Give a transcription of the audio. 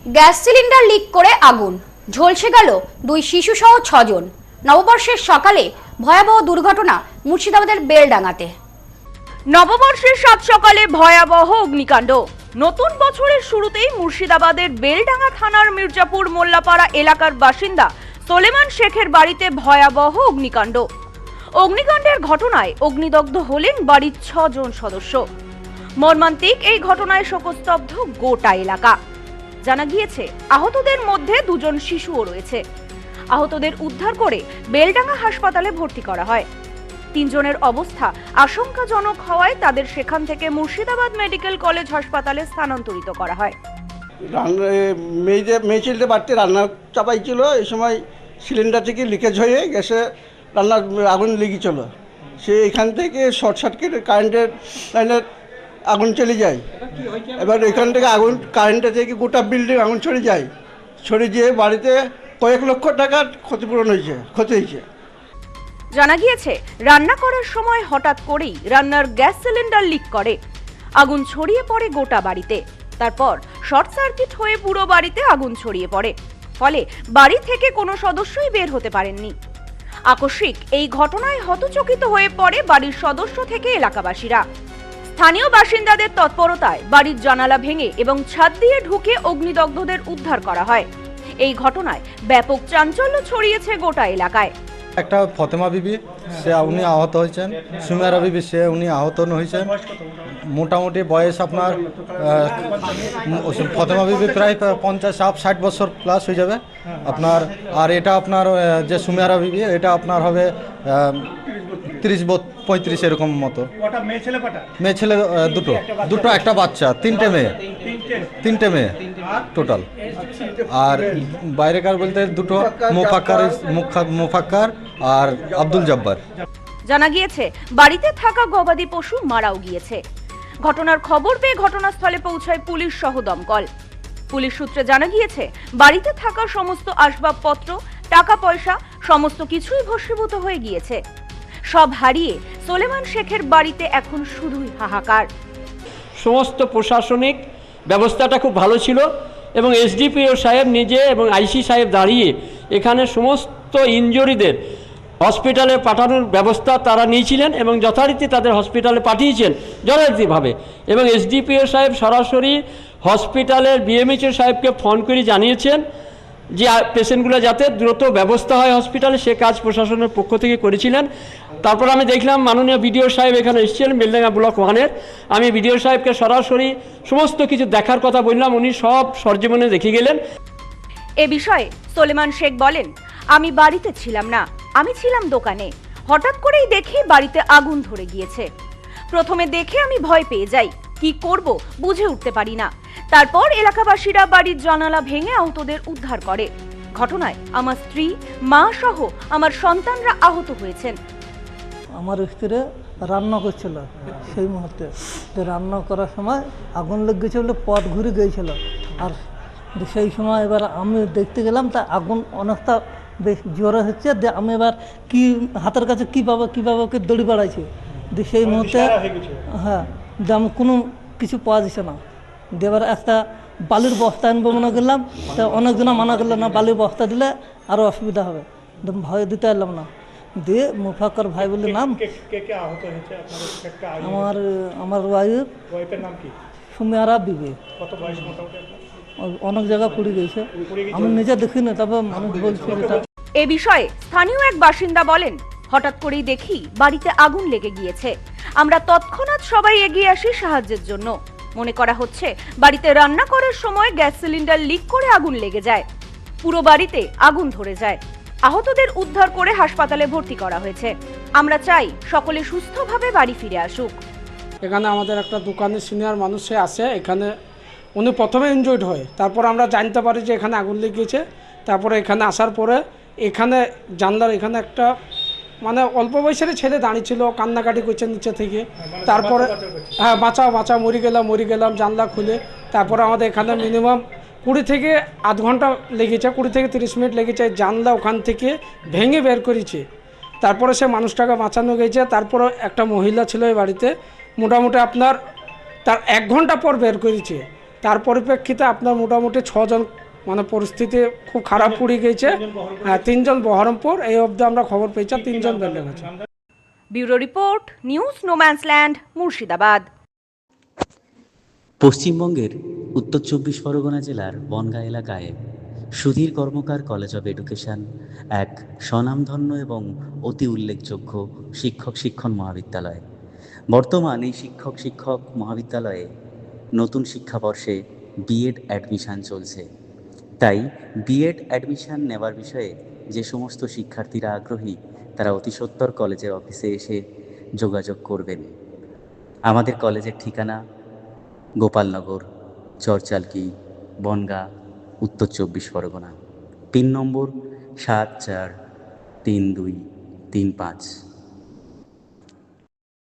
Gas cylinder leak করে আগুন, ঝলসে গেল 2 শিশুসহ 6 জন। নববর্ষের সকালে ভয়াবহ দুর্ঘটনা মুর্শিদাবাদের বেলডাঙ্গাতে। নববর্ষের সাত সকালে ভয়াবহ অগ্নিকাণ্ড। নতুন বছরের শুরুতেই মুর্শিদাবাদের বেলডাঙ্গা থানার মির্জাপুর মোল্লাপাড়া এলাকার বাসিন্দা সোলেমান শেখের বাড়িতে ভয়াবহ অগ্নিকাণ্ড। অগ্নিকাণ্ডের ঘটনায় অগ্নিদগ্ধ হলেন বাড়ির 6 জন সদস্য। মর্মান্তিক এই ঘটনায় শোকস্তব্ধ গোটা এলাকা। জানা গিয়েছে আহতদের মধ্যে 2 জন শিশুও রয়েছে। আহতদের উদ্ধার করে বেলডাঙ্গা হাসপাতালে ভর্তি করা হয়। 3 জনের অবস্থা আশঙ্কাজনক হওয়ায় তাদের সেখান থেকে মুর্শিদাবাদ মেডিকেল কলেজ হাসপাতালে স্থানান্তরিত করা হয়। মেয়ে ছেলেটা বাড়িতে রান্না চাপাইছিল, এই সময় সিলিন্ডার থেকে লিকেজ হয়ে গ্যাসে রান্নার আগুন লেগেছিল। সে এখান থেকে শর্ট সার্কিট কারেন্টের লাইনের আগুন চলে যায়। এবার এখান থেকে আগুন কারেন্টের থেকে গোটা বিল্ডিং আগুন ছড়ে যায়। ছড়ে গিয়ে বাড়িতে কয়েক লক্ষ টাকার ক্ষতিপূরণ হয়েছে, ক্ষতি হয়েছে। জানা গিয়েছে রান্না করার সময় হঠাৎ করেই রান্নার গ্যাস সিলিন্ডার লিক করে। আগুন ছড়িয়ে পড়ে গোটা বাড়িতে। তারপর শর্ট সার্কিট হয়ে পুরো বাড়িতে আগুন ছড়িয়ে পড়ে। ফলে বাড়ি থেকে কোনো সদস্যই বের হতে পারেননি। আকস্মিক এই ঘটনায় হতচকিত হয়ে পড়ে বাড়ির সদস্য থেকে এলাকাবাসীরা। স্থানীয় বাসিন্দাদের তৎপরতায় বাড়ির জানালা ভেঙে এবং ছাদ দিয়ে ঢুকে অগ্নিদগ্ধদের উদ্ধার করা হয়। এই ঘটনায় ব্যাপক চাঞ্চল্য ছড়িয়েছে গোটা এলাকায়। একটা ফতেমা বিবি, উনি আহত হয়েছেন। সুমেরা বিবি, উনি আহত হয়েছেন। মোটামুটি বয়স আপনার ফতেমা বিবি প্রায় 50-60 বছর প্লাস হয়ে যাবে আপনার। আর এটা আপনার যে সুমেরা বিবি, এটা আপনার হবে 30-35 এরকম মতো। মেয়ে ছেলে দুটো, একটা বাচ্চা, 3টে মেয়ে টোটাল। আর বাইরেকার বলতে 2 মুফাক্কার আর আব্দুল জব্বার। জানা গিয়েছে বাড়িতে থাকা গবাদি পশু মারাও গিয়েছে। ঘটনার খবর পেয়ে ঘটনাস্থলে পৌঁছায় পুলিশ সহ দমকল। পুলিশ সূত্রে জানা গিয়েছে বাড়িতে থাকা সমস্ত আসবাবপত্র, টাকা পয়সা সমস্ত কিছুই ভস্মীভূত হয়ে গিয়েছে। সব হারিয়ে সোলেমান শেখের বাড়িতে এখন শুধুই হাহাকার। সমস্ত প্রশাসনিক ব্যবস্থাটা খুব ভালো ছিল এবং এসডিপিও সাহেব নিজে এবং আইসি সাহেব দাঁড়িয়ে এখানে সমস্ত ইনজুরিদের হসপিটালে পাঠানোর ব্যবস্থা তারা নিয়েছিলেন এবং যথারীতি তাদের হসপিটালে পাঠিয়েছেন যথারীতিভাবে। এবং এসডিপিও সাহেব সরাসরি হসপিটালের বিএমএইচও সাহেবকে ফোন করে জানিয়েছেন যে পেশেন্টগুলো যাতে দ্রুত ব্যবস্থা হয় হসপিটালে, সে কাজ প্রশাসনের পক্ষ থেকে করেছিলেন। তারপর আমি দেখলাম মাননীয় বিডিও সাহেব এখানে এসেছিলেন বেলডাঙ্গা ব্লক 1-এর। আমি বিডিও সাহেবকে সরাসরি সমস্ত কিছু দেখার কথা বললাম, উনি সব সরজমিনে দেখে গেলেন। এ বিষয়ে সোলেমান শেখ বলেন, আমি বাড়িতে ছিলাম না, আমি ছিলাম দোকানে। হঠাৎ করেই দেখি বাড়িতে আগুন ধরে গিয়েছে। প্রথমে দেখে আমি ভয় পেয়ে যাই, কি করব বুঝে উঠতে পারি না। তারপর এলাকাবাসীরা বাড়ির জানালা ভেঙে আহতদের উদ্ধার করে। ঘটনায় আমার স্ত্রী, মা সহ আমার সন্তানরা আহত হয়েছেন। আমার স্ত্রী রান্না করছিল, সেই মুহূর্তে রান্না করার সময় আগুন লেগেছে বলে পথ ঘুরে গিয়েছিল। আর সেই সময় এবার আমি দেখতে গেলাম, তা আগুন অনেকটা বেশ জোরে হচ্ছে। আমি এবার কি হাতের কাছে কী পাবো ওকে দড়ি বাড়াইছি। সেই মুহূর্তে হ্যাঁ, আমি কোনো কিছু পাওয়া যাচ্ছে না। এবার একটা বালির বস্তা আনবো মনে করলাম, তা অনেকজনা মানা করলো না, বালির বস্তা দিলে আরও অসুবিধা হবে, ভয় দিতে পারলাম না। দিয়ে মুফাক্কর ভাই বলে নাম। আমার ওয়াইফের নাম কি? সুমেরা বিবি। অনেক জায়গা পুড়ে গেছে, আমি নিজে দেখিনি, তবে মানুষ বলছে এটা। এ বিষয়ে স্থানীয় এক বাসিন্দা বলেন, হঠাৎ করেই দেখি বাড়িতে আগুন লেগে গিয়েছে। আমরা তৎক্ষণাৎ সবাই এগিয়ে আসি সাহায্যের জন্য। মনে করা হচ্ছে বাড়িতে রান্না করার সময় গ্যাস সিলিন্ডার লিক করে আগুন লেগে যায়। পুরো বাড়িতে আগুন ধরে যায়। আহতদের উদ্ধার করে হাসপাতালে ভর্তি করা হয়েছে। আমরা চাই সকলে সুস্থভাবে বাড়ি ফিরে আসুক। এখানে আমাদের একটা দোকানের সিনিয়র মানুষ সে আসে, এখানে উনি প্রথমে ইনজয়েড হয়। তারপর আমরা জানতে পারি যে এখানে আগুন লেগেছে। তারপরে এখানে আসার পরে এখানে জানলার এখানে একটা মানে অল্প বয়সের ছেলে দাঁড়িয়ে ছিল, কান্নাকাটি করছে নিচে থেকে। তারপরে হ্যাঁ, বাঁচা মরি গেলাম জানলা খুলে। তারপরে আমাদের এখানে মিনিমাম 20 থেকে আধ ঘন্টা লেগেছে, 20 থেকে 30 মিনিট লেগেছে। জানলা ওখান থেকে ভেঙে বের করেছে। তারপরে সে মানুষটাকে বাঁচানো গেছে। তারপরে একটা মহিলা ছিল এই বাড়িতে, মোটামুটি আপনার তার 1 ঘন্টা পর বের করেছে। তার পরিপ্রেক্ষিতে আপনার মোটামুটি 6 জন মানে পরিস্থিতি খুব খারাপ পড়ে গেছে। 3 জন বহরমপুর, এই অবধি আমরা খবর পেয়েছি 3 জন বেল্টে গেছে। Bureau report, news no man's land, Murshidabad. পশ্চিমবঙ্গের উত্তর 24 পরগনা জেলার বনগাঁ এলাকায় সুধীর কর্মকার কলেজ অব এডুকেশন এক স্বনামধন্য এবং অতি উল্লেখযোগ্য শিক্ষণ মহাবিদ্যালয়। বর্তমান এই শিক্ষক মহাবিদ্যালয়ে নতুন শিক্ষাবর্ষে বিএড অ্যাডমিশন চলছে। তাই বিএড অ্যাডমিশন নেওয়ার বিষয়ে যে সমস্ত শিক্ষার্থীরা আগ্রহী তারা অতি সত্বর কলেজের অফিসে এসে যোগাযোগ করবেন। আমাদের কলেজের ঠিকানা গোপালনগর, চরচালকি, বনগাঁ, উত্তর 24 পরগনা। পিন নম্বর 743235।